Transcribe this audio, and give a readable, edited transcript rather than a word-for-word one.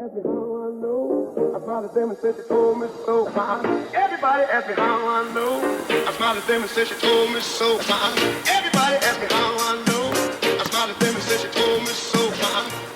ask me how I know. I smiled at them and said she told me so. Everybody asked me how I know. I smiled at them and said she told me so. Everybody asked me how I know. I smiled at them and said she told me so.